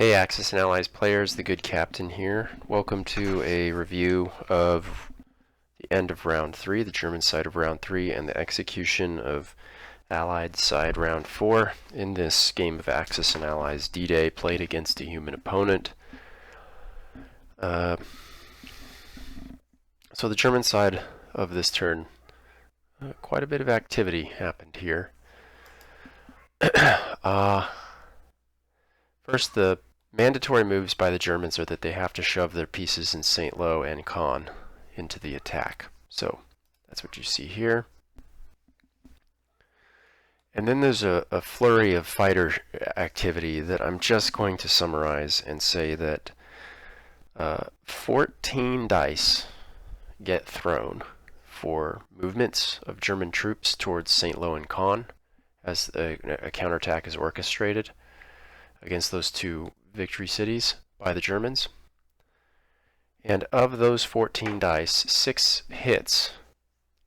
Hey Axis and Allies players, the good captain here. Welcome to a review of the end of round 3, the German side of round 3, and the execution of Allied side round 4 in this game of Axis and Allies D-Day played against a human opponent. So the German side of this turn, quite a bit of activity happened here. First, the mandatory moves by the Germans are that they have to shove their pieces in St. Lo and Caen into the attack. So that's what you see here. And then there's a flurry of fighter activity that I'm just going to summarize and say that 14 dice get thrown for movements of German troops towards St. Lo and Caen as a counterattack is orchestrated against those two victory cities by the Germans. And of those 14 dice, 6 hits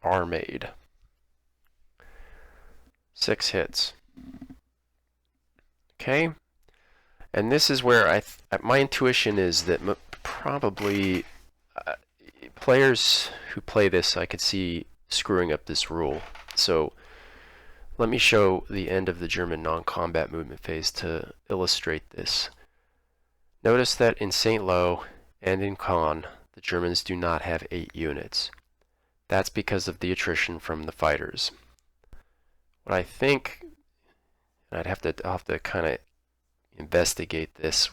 are made. 6 hits. Okay? And this is where my intuition is that probably players who play this, I could see screwing up this rule. So let me show the end of the German non-combat movement phase to illustrate this. Notice that in St. Lo and in Caen, the Germans do not have 8 units. That's because of the attrition from the fighters. What I think, and I'll have to kind of investigate this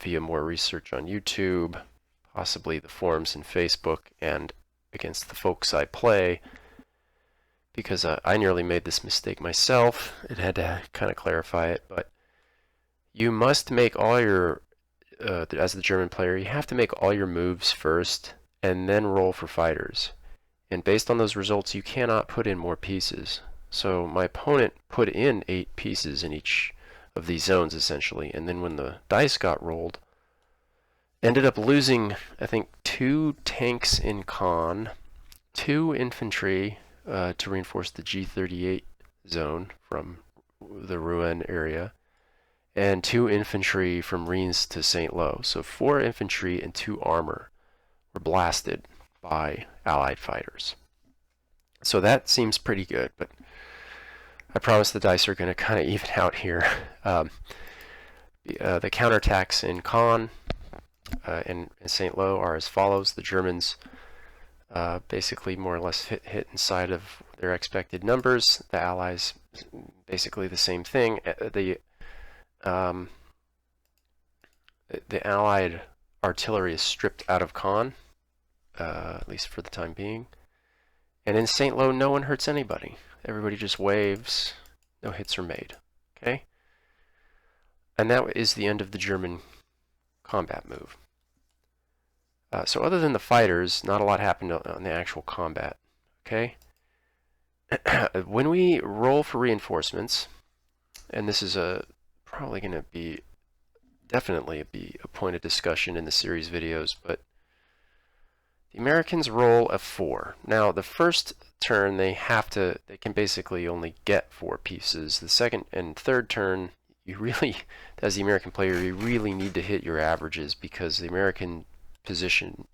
via more research on YouTube, possibly the forums and Facebook, and against the folks I play, because I nearly made this mistake myself. It had to kind of clarify it, but you must make all your, as the German player, you have to make all your moves first and then roll for fighters. And based on those results, you cannot put in more pieces. So my opponent put in 8 pieces in each of these zones, essentially, and then when the dice got rolled, ended up losing, I think, 2 tanks in Caen, 2 infantry to reinforce the G38 zone from the Rouen area, and 2 infantry from Reims to St. Lo. So 4 infantry and 2 armor were blasted by Allied fighters. So that seems pretty good, but I promise the dice are going to kind of even out here. The counterattacks in Caen and St. Lo are as follows. The Germans basically more or less hit inside of their expected numbers. The Allies basically the same thing. The Allied artillery is stripped out of Caen, at least for the time being. And in St. Lo, no one hurts anybody. Everybody just waves. No hits are made. Okay? And that is the end of the German combat move. So other than the fighters, not a lot happened on the actual combat. Okay? When we roll for reinforcements, and this is probably going to be definitely be a point of discussion in the series videos, but the Americans roll a 4. Now, the first turn they can basically only get 4 pieces. The second and third turn, you really, as the American player, you really need to hit your averages, because the American position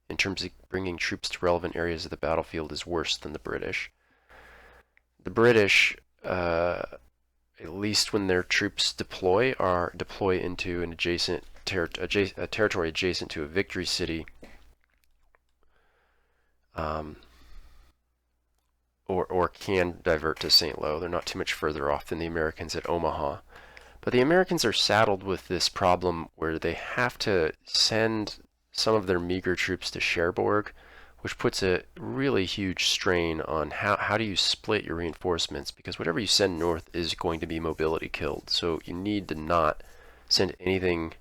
in terms of bringing troops to relevant areas of the battlefield is worse than the British. The British, at least when their troops deploy into an adjacent a territory adjacent to a victory city, or can divert to St. Lo. They're not too much further off than the Americans at Omaha. But the Americans are saddled with this problem where they have to send some of their meager troops to Cherbourg, which puts a really huge strain on how do you split your reinforcements, because whatever you send north is going to be mobility killed. So you need to not send anything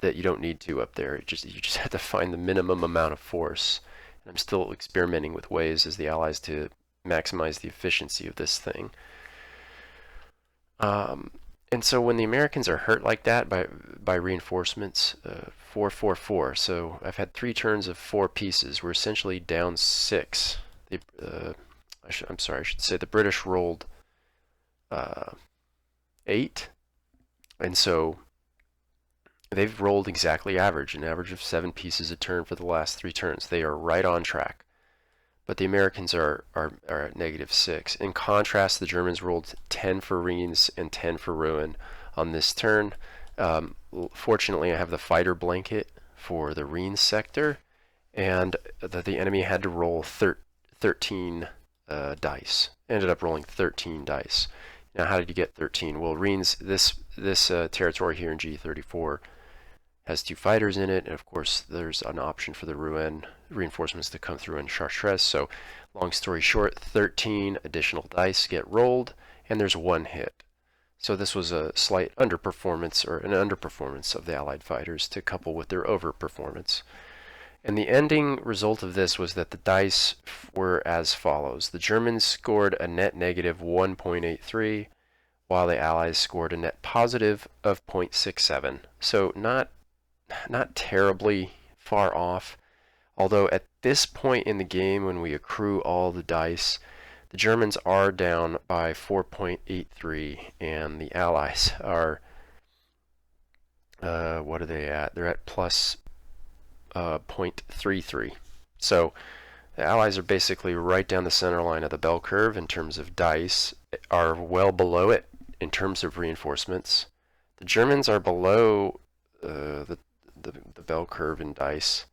that you don't need to up there. You just have to find the minimum amount of force. And I'm still experimenting with ways as the Allies to maximize the efficiency of this thing. And so when the Americans are hurt like that by reinforcements, 4, 4, 4. So I've had 3 turns of 4 pieces. We're essentially down 6. I'm sorry, I should say the British rolled 8, and so they've rolled exactly average, an average of 7 pieces a turn for the last 3 turns. They are right on track. But the Americans are at -6. In contrast, the Germans rolled 10 for Rheims and 10 for Rouen on this turn. Fortunately, I have the fighter blanket for the Rheims sector, and the enemy had to roll 13 dice. Ended up rolling 13 dice. Now, how did you get 13? Well, Rheims, this territory here in G34 has 2 fighters in it, and of course there's an option for the Rouen reinforcements to come through in Chartres. So long story short, 13 additional dice get rolled, and there's 1 hit. So this was a slight underperformance, or an underperformance of the Allied fighters to couple with their overperformance. And the ending result of this was that the dice were as follows. The Germans scored a net negative 1.83, while the Allies scored a net positive of 0.67. So not terribly far off, although at this point in the game, when we accrue all the dice, the Germans are down by 4.83, and the Allies are, what are they at? They're at plus 0.33. So the Allies are basically right down the center line of the bell curve in terms of dice, are well below it in terms of reinforcements. The Germans are below the bell curve in dice,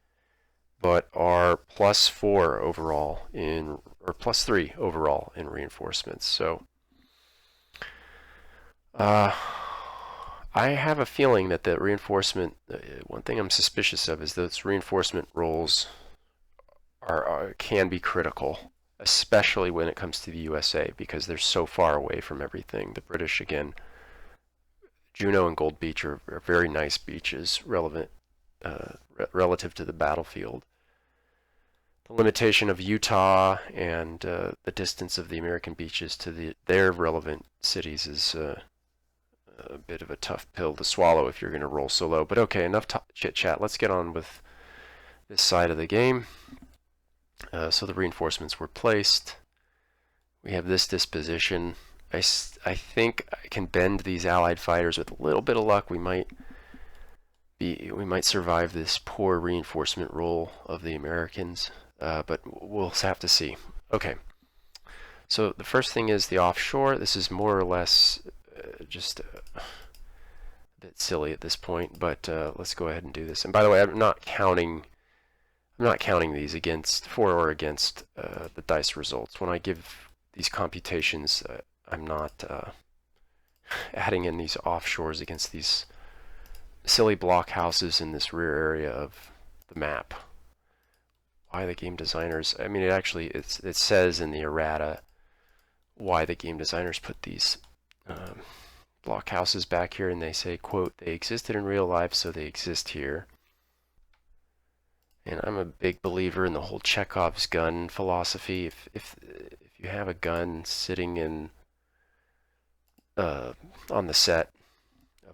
but are +4 overall in, or +3 overall in reinforcements. So I have a feeling that the reinforcement, one thing I'm suspicious of is those reinforcement rolls can be critical, especially when it comes to the USA, because they're so far away from everything. The British, again, Juno and Gold Beach are very nice beaches, relative to the battlefield. The limitation of Utah and the distance of the American beaches to their relevant cities is a bit of a tough pill to swallow if you're going to roll so low. But okay, enough chit-chat. Let's get on with this side of the game. So the reinforcements were placed. We have this disposition. I think I can bend these Allied fighters with a little bit of luck. We might survive this poor reinforcement roll of the Americans, but we'll have to see. Okay, so the first thing is the offshore. This is more or less just a bit silly at this point, but let's go ahead and do this. And by the way, I'm not counting these for or against the dice results. When I give these computations, I'm not adding in these offshores against these silly blockhouses in this rear area of the map. Why the game designers, I mean, it says in the errata why the game designers put these blockhouses back here, and they say, quote, they existed in real life, so they exist here. And I'm a big believer in the whole Chekhov's gun philosophy. If you have a gun sitting in on the set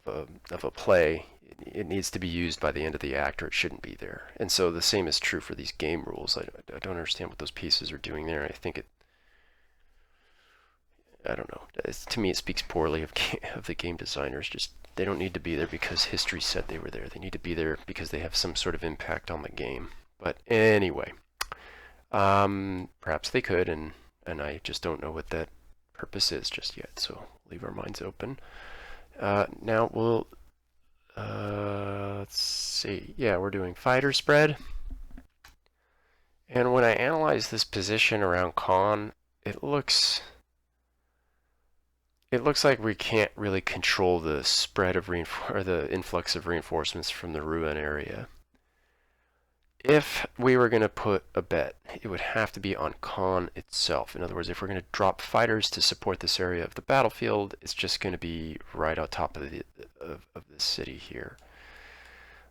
of a play, it needs to be used by the end of the act, or it shouldn't be there. And so the same is true for these game rules. I don't understand what those pieces are doing there. I think I don't know. To me, it speaks poorly of the game designers. Just they don't need to be there because history said they were there. They need to be there because they have some sort of impact on the game. But anyway, perhaps they could, and I just don't know what that purpose is just yet. So leave our minds open. Now we'll let's see. Yeah, we're doing fighter spread. And when I analyze this position around Caen, it looks like we can't really control the spread of the influx of reinforcements from the Rouen area. If we were going to put a bet, it would have to be on Caen itself. In other words, if we're going to drop fighters to support this area of the battlefield, it's just going to be right on top of this city here.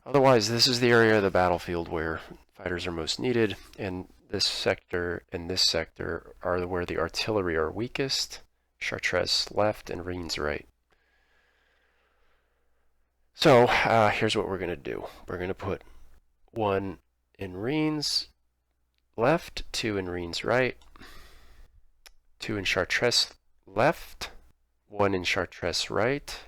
Otherwise, this is the area of the battlefield where fighters are most needed, and this sector and this sector are where the artillery are weakest. Chartres left and Rheims right. So here's what we're going to do. We're going to put 1 in Rheims left, 2 in Rheims right, 2 in Chartres left, 1 in Chartres right,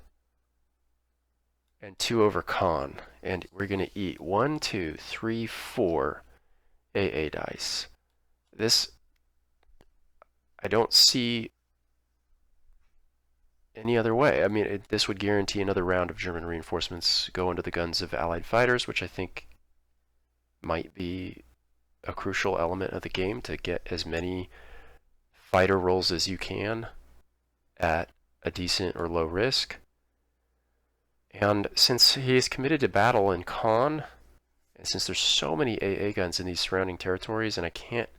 and 2 over con. And we're going to eat 1, 2, 3, 4 AA dice. This, I don't see any other way. I mean, this would guarantee another round of German reinforcements go into the guns of Allied fighters, which I think might be a crucial element of the game to get as many fighter rolls as you can at a decent or low risk. And since he is committed to battle in con, and since there's so many AA guns in these surrounding territories, and I can't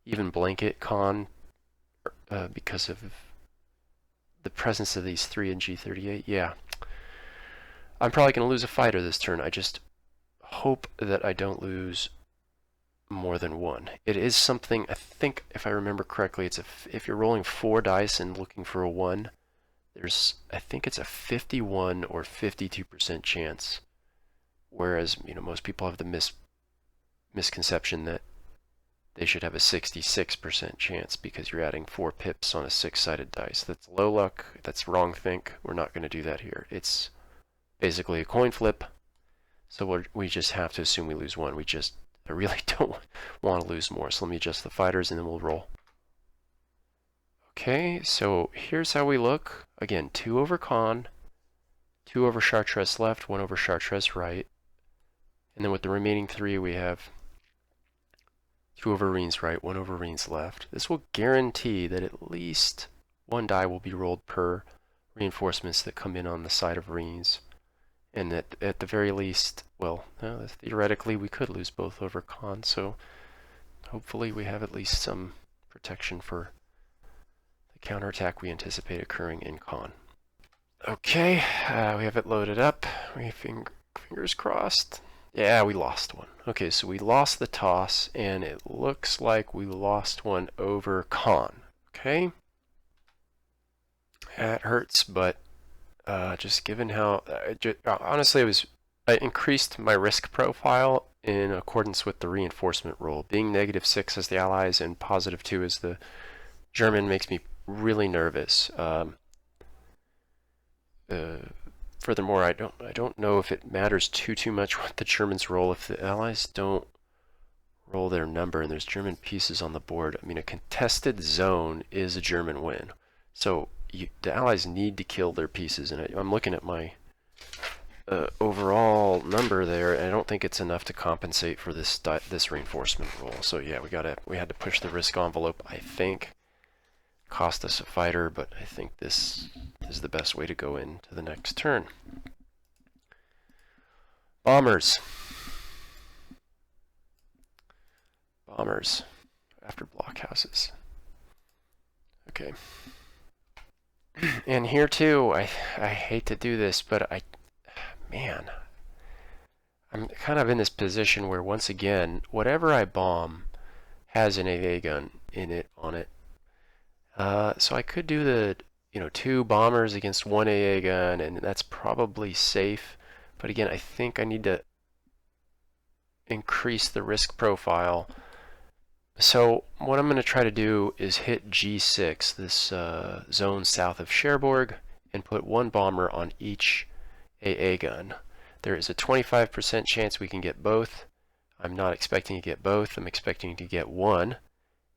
even blanket con because of the presence of these 3 in G38, yeah, I'm probably going to lose a fighter this turn. I just hope that I don't lose more than 1. It is something, I think, if I remember correctly, it's if you're rolling 4 dice and looking for a 1, I think it's a 51 or 52% chance. Whereas, most people have the misconception that they should have a 66% chance because you're adding 4 pips on a 6-sided dice. That's low luck. That's wrong think. We're not going to do that here. It's basically a coin flip. So we just have to assume we lose 1. I really don't want to lose more. So let me adjust the fighters and then we'll roll. Okay, so here's how we look. Again, 2 over con, 2 over Chartres left, 1 over Chartres right. And then with the remaining 3, we have 2 over Rheims right, 1 over Rheims left. This will guarantee that at least 1 die will be rolled per reinforcements that come in on the side of Rheims. And at the very least, well, theoretically we could lose both over con, so hopefully we have at least some protection for the counterattack we anticipate occurring in con. Okay, we have it loaded up. Fingers crossed. Yeah, we lost 1. Okay, so we lost the toss, and it looks like we lost 1 over con. Okay? That hurts, but just given how... honestly, I increased my risk profile in accordance with the reinforcement rule. Being -6 as the Allies and +2 as the German makes me really nervous. Furthermore, I don't know if it matters too much what the Germans roll. If the Allies don't roll their number and there's German pieces on the board, I mean, a contested zone is a German win. So the Allies need to kill their pieces, and I'm looking at my overall number there, and I don't think it's enough to compensate for this reinforcement roll. So yeah, we had to push the risk envelope, I think. Cost us a fighter, but I think this is the best way to go into the next turn. Bombers. Bombers after blockhouses. Okay. And here too, I hate to do this, but I'm kind of in this position where once again, whatever I bomb has an AA gun on it. So I could do the 2 bombers against 1 AA gun, and that's probably safe. But again, I think I need to increase the risk profile. So what I'm going to try to do is hit G6, this zone south of Cherbourg, and put 1 bomber on each AA gun. There is a 25% chance we can get both. I'm not expecting to get both. I'm expecting to get 1.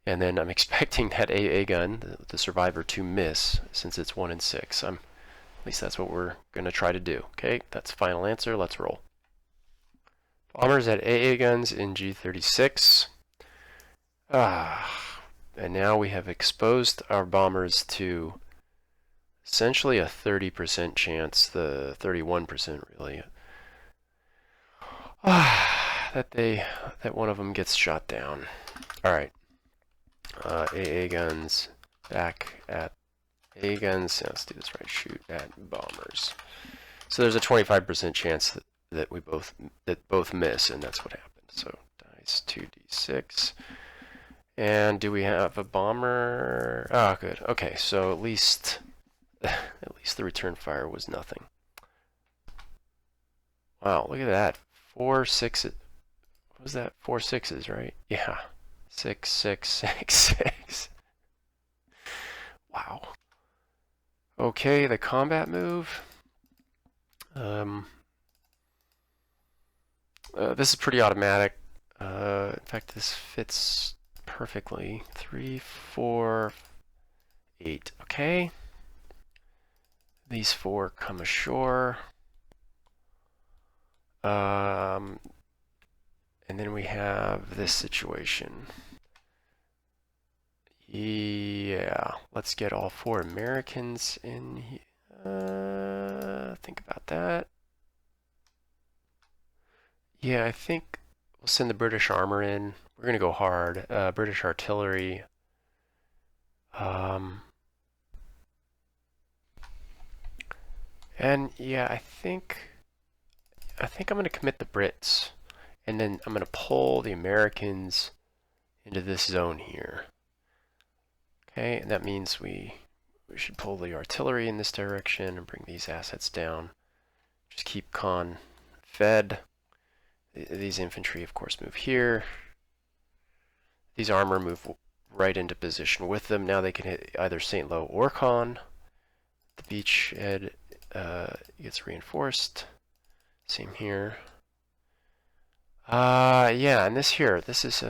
And then I'm expecting that AA gun, the survivor, to miss, since it's 1 in 6. At least that's what we're going to try to do. Okay, that's the final answer. Let's roll. Bombers at AA guns in G36. And now we have exposed our bombers to essentially a 30% chance, the 31% really, that one of them gets shot down. All right. AA guns back at AA guns. Let's do this right. Shoot at bombers. So there's a 25% chance that both miss, and that's what happened. So dice 2d6. And do we have a bomber? Oh, good. Okay, so at least the return fire was nothing. Wow, look at that. 4 6. What was that? 4 6s, right? Yeah. 6 6 6 6. Wow. Okay, the combat move. This is pretty automatic. In fact, this fits perfectly. 3, 4, 8. Okay. These 4 come ashore. And then we have this situation. Yeah, let's get all 4 Americans in here. Think about that. Yeah, I think we'll send the British armor in. We're gonna go hard. British artillery. And yeah, I think I'm gonna commit the Brits, and then I'm gonna pull the Americans into this zone here. Okay, and that means we should pull the artillery in this direction and bring these assets down. Just keep Con fed. These infantry, of course, move here. These armor move right into position with them. Now they can hit either St. Lo or Con. The beachhead gets reinforced. Same here. Yeah, and this is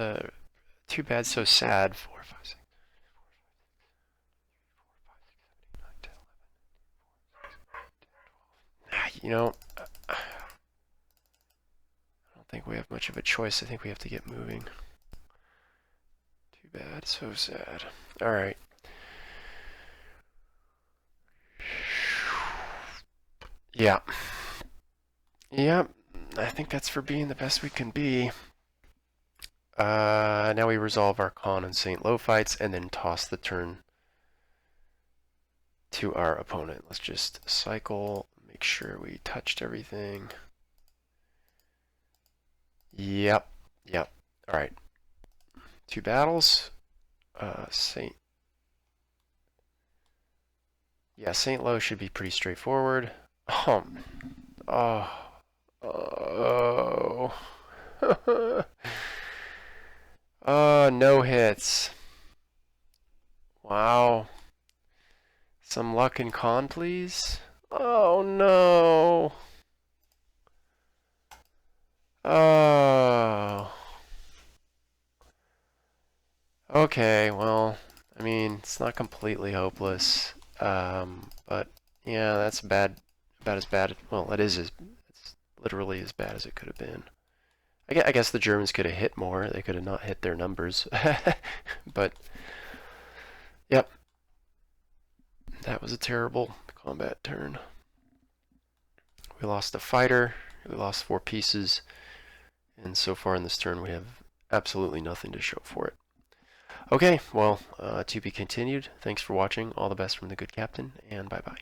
too bad, so sad. 4, 5, 6, 4, 5, 6, 7, 8, 9, 10, 11, 12. You know, I don't think we have much of a choice. I think we have to get moving. Too bad, so sad. All right. Yeah. Yep. I think that's for being the best we can be. Now we resolve our Con and St. Lo fights and then toss the turn to our opponent. Let's just cycle, make sure we touched everything. Yep. All right. 2 battles. St. Lo should be pretty straightforward. Oh. No hits. Wow. Some luck in Con, please. Oh no. Oh. Okay, well, I mean, it's not completely hopeless. But yeah, that's about as bad. Well, it's literally as bad as it could have been. I guess the Germans could have hit more. They could have not hit their numbers. But, yep. That was a terrible combat turn. We lost a fighter. We lost 4 pieces. And so far in this turn, we have absolutely nothing to show for it. Okay, well, to be continued. Thanks for watching. All the best from the good captain, and bye-bye.